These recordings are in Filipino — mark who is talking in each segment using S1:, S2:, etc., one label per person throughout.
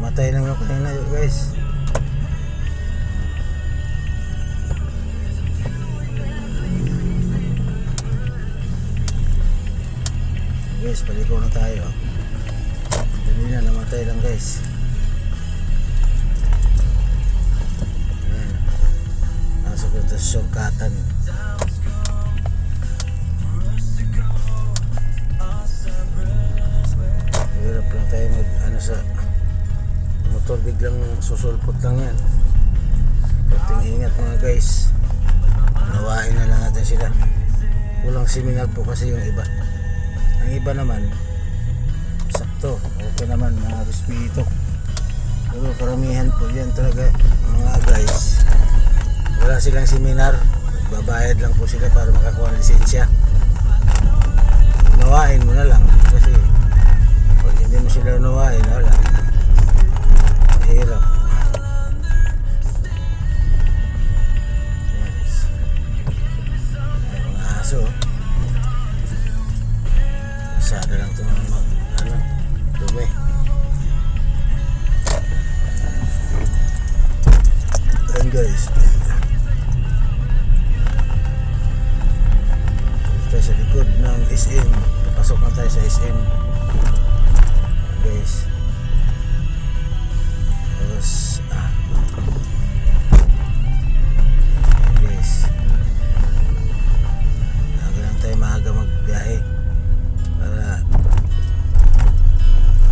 S1: namatay lang yung kanina guys. Guys, paliko na tayo. Kanina namatay lang guys. Ayan. Nasok ito sa shortcutan. Hirap lang tayo mag sa motor, biglang susulpot lang yan. Kating ingat mga guys. Nawain na lang natin sila. Kulang seminar po kasi yung iba. Ang iba naman sakto, okay naman, mga respeto. Pero karamihan po yan talaga mga guys, wala silang seminar, babayad lang po sila para makakuha ng lisensya. Unawain mo na lang kasi pag hindi mo sila unawain, wala, mahirap. Yes. Ay, mga aso, masada lang ito dumi. Ayan guys, tayo sa likod ng SM. Papasok na tayo sa SM. Ayan guys. Tapos ayan guys, maaga lang tayo, maaga magbiyahe para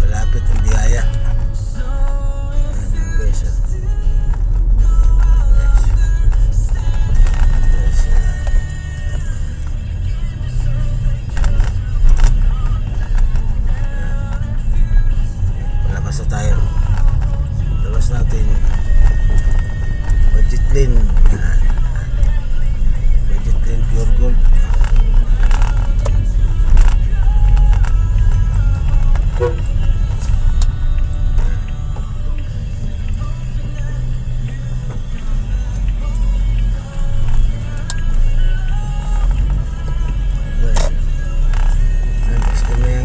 S1: malapit ang biyaya. Ayan guys, palabas na tayo. Labas natin budget lane. Budget lane pure gold.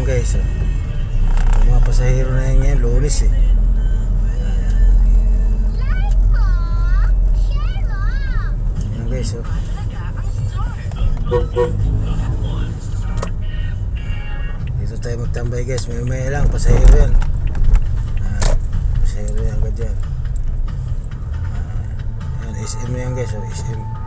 S1: Guys, yung mga pasahero na yan ngayon, Lunes eh. Yan guys, dito tayo magtambay guys, may lang, pasahero yan. Pasahero yan agad yan. Yan, SM yan guys, SM.